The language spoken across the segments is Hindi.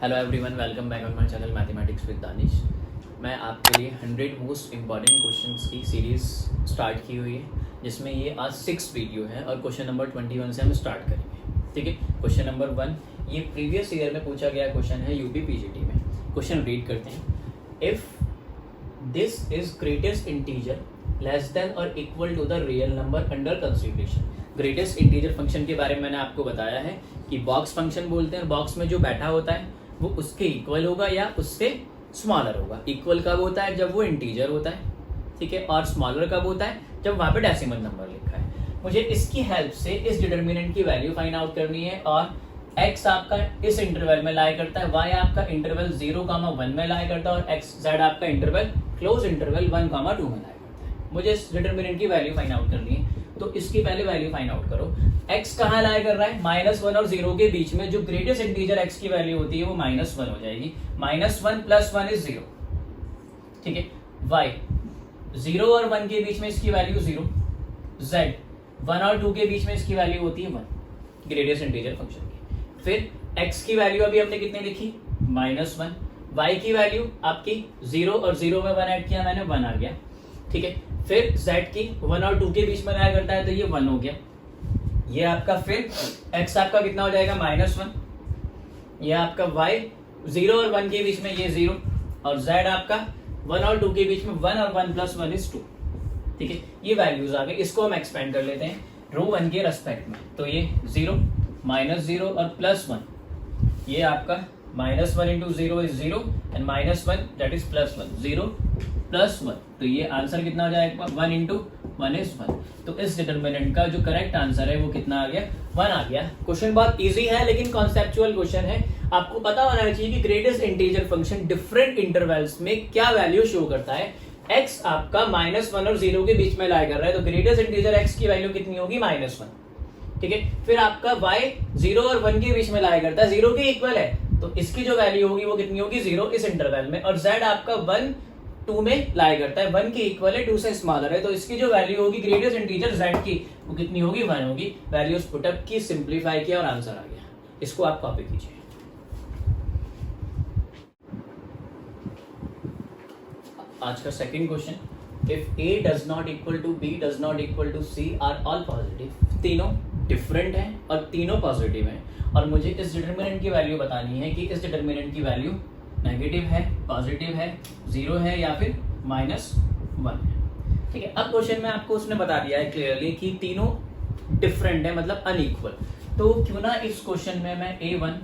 Hello everyone, welcome back on my channel mathematics with Danish. मैं आपके लिए 100 मोस्ट इम्पॉर्टेंट क्वेश्चंस की सीरीज़ स्टार्ट की हुई है, जिसमें ये आज 6 वीडियो है और क्वेश्चन नंबर 21 से हम स्टार्ट करेंगे। ठीक है, क्वेश्चन नंबर 1 ये प्रीवियस ईयर में पूछा गया क्वेश्चन है यूपी पीजीटी में। क्वेश्चन रीड करते हैं। If this is greatest integer less than or equal to the real number under consideration. Greatest integer function के बारे में मैंने आपको बताया है कि बॉक्स फंक्शन बोलते हैं, बॉक्स में जो बैठा होता है वो उसके इक्वल होगा या उससे स्मॉलर होगा। इक्वल कब होता है? जब वो इंटीजर होता है, ठीक है, और स्मॉलर कब होता है? जब वहां पे डेसिमल नंबर लिखा है। मुझे इसकी हेल्प से इस डिटर्मिनेंट की वैल्यू फाइंड आउट करनी है और x आपका इस इंटरवल में लाई करता है, y आपका इंटरवल 0,1 में लाई करता है और x z आपका इंटरवल क्लोज इंटरवल 1,2 में लाई करता है। मुझे इस डिटर्मिनेंट की वैल्यू फाइंड आउट करनी है, तो इसकी पहले वैल्यू फाइंड आउट करो। x कहाँ लाई कर रहा है? -1 और 0 के बीच में जो ग्रेटेस्ट इंटीजर x की वैल्यू होती है वो -1 हो जाएगी। -1 + 1 इज 0, ठीक है। y 0 और 1 के बीच में इसकी वैल्यू 0। z 1 और 2 के बीच में इसकी वैल्यू होती है 1, ग्रेटेस्ट इंटीजर फंक्शन की। फिर x की वैल्यू अभी हमने कितने लिखी? -1। y की वैल्यू आपकी 0 और 0 में 1 ऐड किया मैंने, 1 आ गया, ठीक है। फिर z की 1 और 2 के बीच में लाया करता है तो ये 1 हो गया। ये आपका फिर x आपका कितना हो जाएगा? -1। ये आपका y 0 और 1 के बीच में ये 0 और z आपका 1 और 2 के बीच में 1 और 1 + 1 इज 2, ठीक है। ये वैल्यूज आ गए। इसको हम एक्सपेंड कर लेते हैं रो 1 के रेस्पेक्ट में। तो ये 0 -0 और +1, ये आपका -1 × 0 इज 0 एंड -1 दैट इज +1, 0 + 1, तो ये आंसर कितना हो जाएगा? 1 × 1 इज 1। तो इस डिटर्मिनेंट का जो करेक्ट आंसर है वो कितना आ गया? 1 आ गया। क्वेश्चन बहुत इजी है लेकिन कॉन्सेप्चुअल क्वेश्चन है। आपको पता होना चाहिए कि greatest integer function different intervals में क्या वैल्यू शो करता है। x आपका -1 और 0 के बीच में लाई कर रहा है, तो ग्रेटेस्ट इंटीजर x की वैल्यू कितनी होगी? -1, ठीक है। फिर आपका y 0 और 1 के बीच में लाई करता है, 0 के इक्वल है, तो इसकी जो वैल्यू होगी वो कितनी होगी? 0 इस इंटरवल में। और z आपका 1 2 में लाई करता है, 1 के इक्वल है, 2 से स्मॉलर है, तो इसकी जो वैल्यू होगी ग्रेटेस्ट इंटीजर z की वो कितनी होगी? 1 होगी। वैल्यूज पुटअप की, सिंप्लीफाई किया और आंसर आ गया। इसको आप कॉपी कीजिए। आज का second question, if a does not equal to b does not equal to c are all positive। तीनों डिफरेंट हैं और तीनों पॉजिटिव हैं और मुझे इस डिटरमिनेंट की वैल्यू बतानी है कि इस डिटरमिनेंट की वैल्यू नेगेटिव है, पॉजिटिव है, 0 है या फिर -1 है, ठीक है। अब क्वेश्चन में आपको उसने बता दिया है क्लियरली कि तीनों डिफरेंट है, मतलब अनइक्वल। तो क्यों ना इस क्वेश्चन में मैं A1,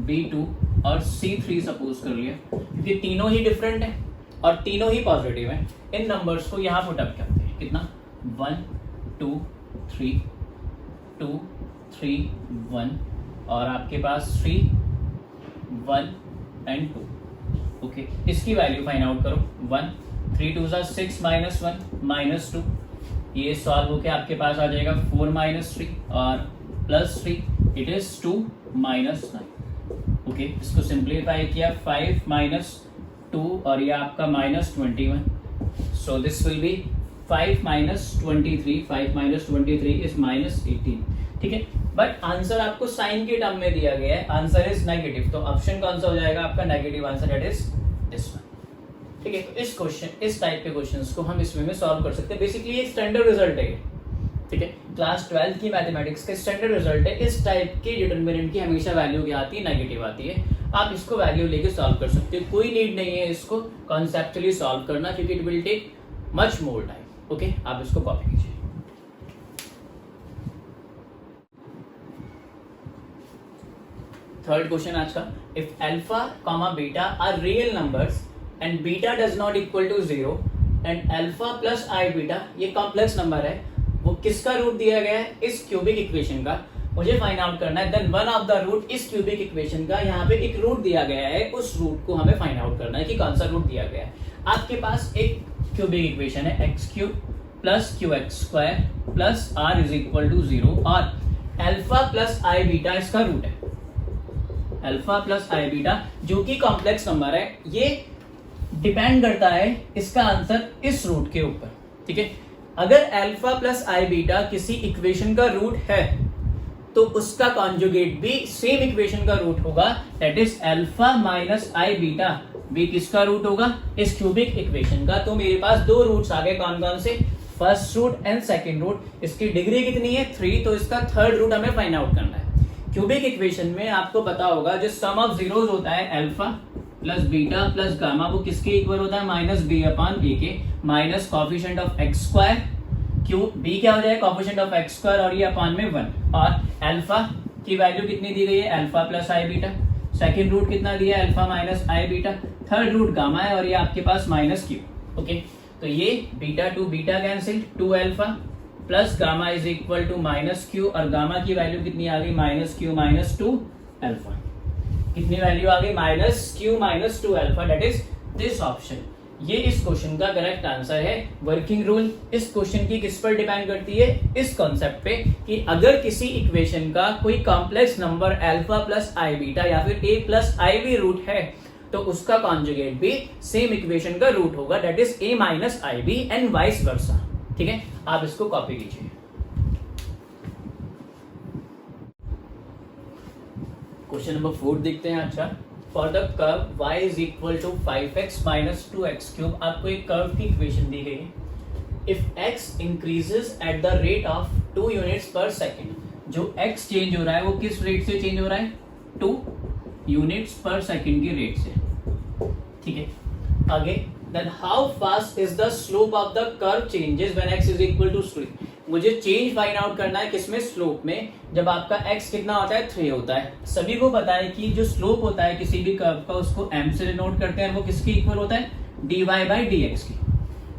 B2 और C3 सपोज कर लिया, क्योंकि तीनों ही डिफरेंट है और तीनों ही पॉजिटिव हैं। इन नंबर्स को यहाँ पुटअप करते हैं। कितना? 1 2 3 2 3 1 और आपके पास 3 1 एंड 2, ओके। इसकी वैल्यू फाइंड आउट करो। 1 3 2 = 6 -1 -2, ये सॉल्व होके आपके पास आ जाएगा 4 -3 और +3 इट इज 2 -9, ओके। इसको सिंप्लीफाई किया 5 -2 और ये आपका -21, so this will be 5 -23, 5 -23 is -18, ठीक है। बट आंसर आपको साइन के टर्म में दिया गया है, आंसर इज नेगेटिव, तो ऑप्शन कौन सा हो जाएगा आपका? Negative answer, that is this one, ठीक है। तो इस क्वेश्चन, इस टाइप के क्वेश्चंस को हम इसमें सॉल्व कर सकते हैं। बेसिकली एक स्टैंडर्ड रिजल्ट है, ठीक है। क्लास 12 की मैथमेटिक्स का स्टैंडर्ड रिजल्ट है। इस टाइप के डिटरमिनेंट की हमेशा वैल्यू क्या आती है? नेगेटिव आती है। आप इसको वैल्यू लेके सॉल्व कर सकते हो, कोई नीड नहीं है इसको कॉन्सेप्चुअली सॉल्व करना, क्योंकि it will take much more time, okay. आप इसको कॉपी कीजिए। थर्ड क्वेश्चन आज का, if alpha comma beta are real numbers and beta does not equal to 0 and alpha plus i beta ये कॉम्प्लेक्स नंबर है, वो किसका रूट दिया गया है? इस क्यूबिक इक्वेशन का मुझे फाइंड आउट करना है। Then one of the root इस क्यूबिक इक्वेशन का, यहाँ पे एक रूट दिया गया है, उस रूट को हमें फाइंड आउट करना है कि कौन सा रूट दिया गया है। आपके पास एक क्यूबिक इक्वेशन है x³ + qx² + r = 0 और अल्फा प्लस आई बीटा इसका रूट है। अल्फा प्लस आई बीटा जो कि कॉम्प्लेक्स नंबर है, ये डिपेंड करता है इसका आंसर इस रूट के ऊपर, ठीक है। अगर अल्फा प्लस आई बीटा किसी इक्वेशन का रूट है तो उसका कॉन्जुगेट भी सेम इक्वेशन का रूट होगा, that is alpha minus I beta भी किसका रूट होगा, इस क्यूबिक इक्वेशन का। तो मेरे पास दो रूट्स आ गए, कौन कौन से, first root and second root. इसकी डिग्री कितनी है 3, तो इसका थर्ड रूट हमें फाइंड आउट करना है। क्यूबिक इक्वेशन में आपको पता होगा जो सम ऑफ जीरोस होता है alpha plus beta plus gamma, वो किसके इक्वल होता है, माइनस बी अपॉन ए के, minus coefficient of x square, क्यों बी क्या हो जाएगा कॉफिशिएंट ऑफ एक्स स्क्वायर और ये अपॉन में 1, और अल्फा की वैल्यू कितनी दी गई है, alpha plus i beta, second root कितना दिया है, अल्फा माइनस आई बीटा, थर्ड रूट गामा है और ये आपके पास माइनस क्यू। ओके, तो ये beta two beta cancel, 2 alpha plus gamma is equal to minus Q, और गामा की वैल्यू कितनी आ गई, माइनस क्यू माइनस 2 अल्फा। कितनी वैल्यू आ गई, minus Q minus 2 alpha, that is this option. ये इस क्वेश्चन का करेक्ट आंसर है। वर्किंग रूल इस क्वेश्चन की किस पर डिपेंड करती है, इस कॉन्सेप्ट पे कि अगर किसी इक्वेशन का कोई complex number alpha plus i beta या फिर ए प्लस आई भी रूट है, तो उसका कॉन्जुगेट भी सेम इक्वेशन का रूट होगा, that is a minus i b and vice versa. ठीक है, आप इसको कॉपी कीजिए। क्वेश्चन नंबर 4 देखते हैं। अच्छा, for the curve y is equal to 5x minus 2x cube, आपको एक कर्व की इक्वेशन दी गई है। If x increases at the rate of 2 units per second, जो x चेंज हो रहा है वो किस रेट से चेंज हो रहा है, 2 यूनिट्स पर सेकेंड की रेट से। ठीक है, आगे, then how fast is the slope of the curve changes when x is equal to 3। मुझे चेंज फाइंड आउट करना है किसमें, स्लोप में, जब आपका x कितना होता है, 3 होता है। सभी को पता है कि जो स्लोप होता है किसी भी कर्व का उसको m से डिनोट करते हैं, वो किसकी इक्वल होता है, dy बाई dx की।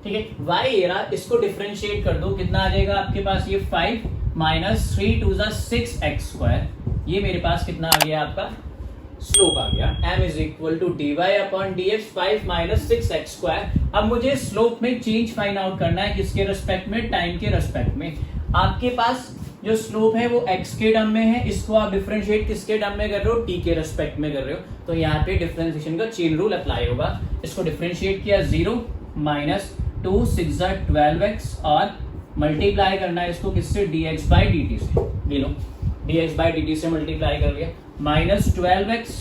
ठीक है, y ये रहा, इसको डिफरेंशिएट कर दो, कितना आ जाएगा आपके पास, ये 5 माइनस 3 टू 6x स्क्वायर, ये मेरे पास कितना आ गया आपका स्लोप आ गया, m is equal to dy upon dx 5 minus 6x square. अब मुझे स्लोप में चेंज फाइंड आउट करना है, किसके रेस्पेक्ट में, टाइम के रेस्पेक्ट में। आपके पास जो स्लोप है वो x के टर्म में है, इसको आप डिफरेंशिएट किसके टर्म में कर रहे हो, t के रेस्पेक्ट में कर रहे हो, तो यहाँ पे डिफरेंशिएशन का चेन रूल अप्लाई होगा। इसको डिफरेंशिएट किया, 0 माइनस 2 6 12x और मल्टीप्लाई करना है इसको किससे, dx बाई dt से, ले लो dx बाई dt से मल्टीप्लाई कर लिया, minus 12x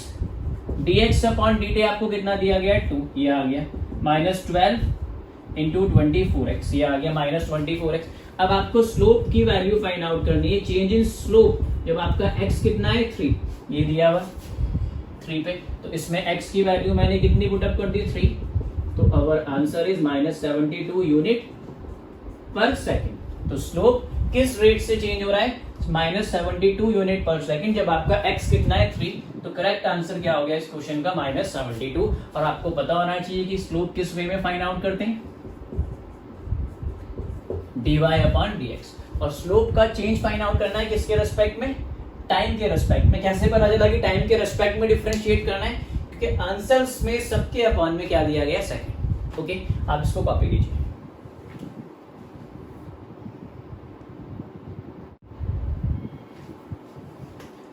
dx upon dt आपको कितना दिया गया है, 2, ये आ गया, माइनस 12 इंटू 24x, ये आ गया माइनस 24x। अब आपको स्लोप की वैल्यू फाइंड आउट करनी है, चेंज इन स्लोप, जब आपका x कितना है 3, ये दिया हुआ 3 पे, तो इसमें x की वैल्यू मैंने कितनी पुटअप कर दी, 3, तो our answer is minus 72 unit पर सेकेंड। तो स्लोप किस रेट से चेंज हो रहा है, माइनस 72 यूनिट पर सेकेंड, जब आपका x कितना है 3, तो करेक्ट आंसर क्या हो गया इस क्वेश्चन का, माइनस 72। और आपको पता होना चाहिए कि स्लोप किस वे में फाइंड आउट करते हैं, dy अपॉन dx, और स्लोप का चेंज फाइंड आउट करना है किसके रेस्पेक्ट में, टाइम के रेस्पेक्ट में। कैसे पता चला कि टाइम के रेस्पेक्ट में डिफरेंशिएट करना है, क्योंकि आंसर्स में सबके अपॉन में क्या दिया गया, सेकंड। ओके, आप इसको कॉपी कीजिए।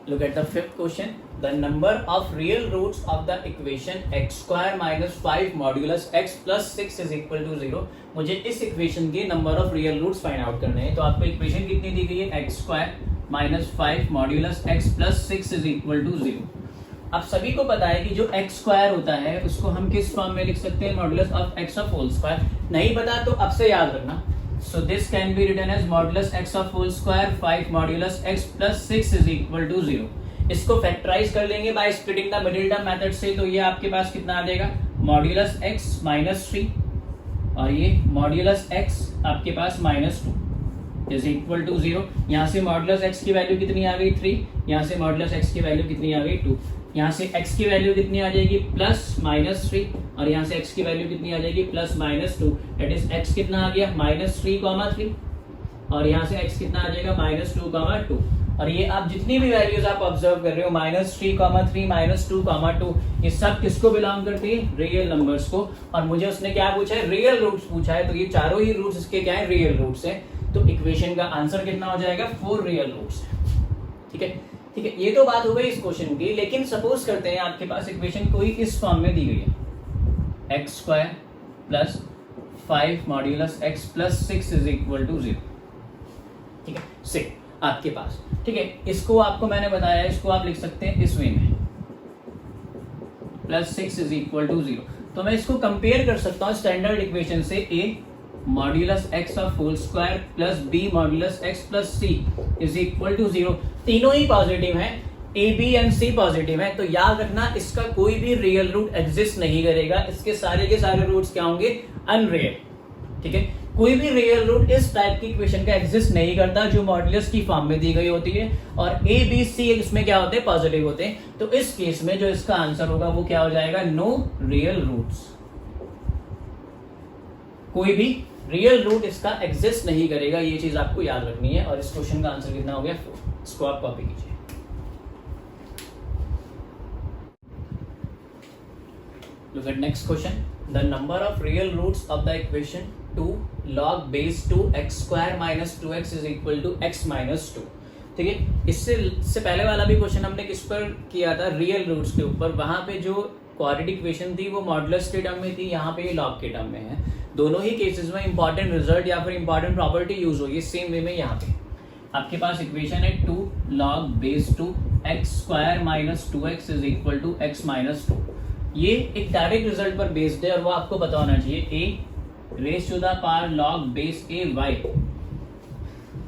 Look at the fifth question. The number of real roots of the equation x square minus 5 modulus x plus 6 is equal to 0. मुझे इस इक्वेशन के number of real roots find out करने हैं। तो आपको इक्वेशन कितनी दी गई है, x square minus 5 modulus x plus 6 is equal to 0। आप सभी को पता है कि जो एक्स स्क्वायर होता है उसको हम किस फॉर्म में लिख सकते हैं, modulus of x of whole square. नहीं पता तो अब से याद रखना, so this can be written as modulus x of whole square 5 modulus x plus 6 is equal to 0। इसको फैक्टराइज कर लेंगे by splitting the middle term method से, तो ये आपके पास कितना आ जाएगा, मॉड्यूलस x माइनस 3 और ये मॉड्यूलस x आपके पास माइनस 2 इज इक्वल टू 0। यहाँ से मॉड्यूलस x की वैल्यू कितनी आ गई 3, यहाँ से मॉड्यूलस x की वैल्यू कितनी आ गई 2, यहाँ से x की वैल्यू कितनी आ जाएगी प्लस माइनस 3 और यहाँ से x की वैल्यू कितनी आ जाएगी plus minus 2, that is x कितना आ गया माइनस 3,3 और यहाँ से x कितना आ जाएगा माइनस 2,2। और ये आप जितनी भी वैल्यूज आप ऑब्जर्व कर रहे हो माइनस 3,3 माइनस 2,2, ये सब किसको बिलोंग करती है, रियल नंबर्स को। और मुझे उसने क्या पूछा है, रियल रूट्स पूछा है, तो ये चारों ही रूट्स इसके क्या है, रियल रूट्स है। तो इक्वेशन का आंसर कितना हो जाएगा, 4 रियल रूट्स है। ठीक है, ठीक है, ये तो बात हो गई इस क्वेश्चन की। लेकिन सपोज करते हैं आपके पास इक्वेशन कोई इस फॉर्म में दी गई है, x square plus 5 modulus x plus 6 is equal to 0। ठीक है, 6। आपके पास, ठीक है। इसको आपको मैंने बताया, इसको आप लिख सकते हैं इस वे में, +6 इज इक्वल टू 0। तो मैं इसको कंपेयर कर सकता हूँ स्टैंडर्ड इक्वेशन से, a modulus x of whole square plus b modulus x plus c is equal to 0। तीनों ही पॉजिटिव हैं, a b and c positive हैं, तो याद रखना इसका कोई भी रियल रूट एग्जिस्ट नहीं करेगा, इसके सारे के सारे रूट्स क्या होंगे, अनरियल, ठीक है। कोई भी रियल रूट इस टाइप की इक्वेशन का एग्जिस्ट नहीं करता जो मॉड्यूलस की फॉर्म में दी गई होती है, और a b c इसमें क्या होते हैं, पॉजिटिव होते हैं। तो इस केस में जो इसका आंसर होगा वो क्या हो जाएगा, नो रियल रूट्स, कोई भी रियल रूट इसका एग्जिस्ट नहीं करेगा, ये चीज आपको याद रखनी है। और इस क्वेश्चन का आंसर कितना हो गया, 4। इसको आप कॉपी कीजिए। Look at next question. The number of real roots of the equation 2 log base 2 x square minus 2x is equal to x minus 2, ठीक है। इससे पहले वाला भी क्वेश्चन हमने किस पर किया था, रियल रूट्स के ऊपर। वहां पे जो क्वाड्रेटिक इक्वेशन थी वो मॉडुलस के टर्म में थी, यहाँ पे ये लॉग के टर्म में है। दोनों ही केसेस में इंपॉर्टेंट रिजल्ट या फिर इंपॉर्टेंट प्रॉपर्टी यूज होगी सेम वे में। यहाँ पे आपके पास इक्वेशन है 2 log base 2 x square minus 2x is equal to x minus 2। ये एक डायरेक्ट रिजल्ट पर बेस्ड है और वो आपको पता होना चाहिए, a raised to the power log base a y।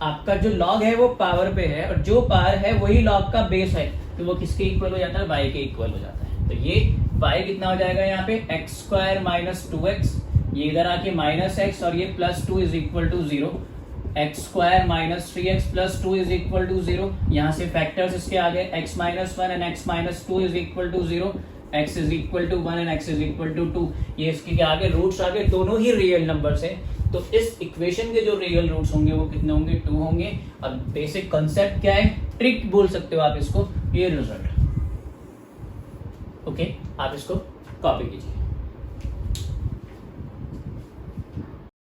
आपका जो log है वो पावर पे है, और जो पावर है वही log का बेस है, तो वो किसके इक्वल हो जाता है, y के इक्वल हो जाता है। तो ये y कितना हो जाएगा यहाँ पे, x स्क्वायर माइनस 2x, ये इधर आके माइनस x, और ये +2 is equal to 0, x square minus 3x plus 2 is equal to 0। यहाँ से फैक्टर्स इसके आगे x minus 1 and x minus 2 is equal to 0, x is equal to 1 and x is equal to 2। ये इसके आगे रूट्स आगे दोनों ही रियल नंबर्स हैं, तो इस इक्वेशन के जो रियल रूट्स होंगे वो कितने होंगे, 2 होंगे। अब बेसिक कॉन्सेप्ट क्या है, ट्रिक बोल सकते हो आप इसको, ये रिजल्ट, ओके। आप इसको कॉपी कीजिए।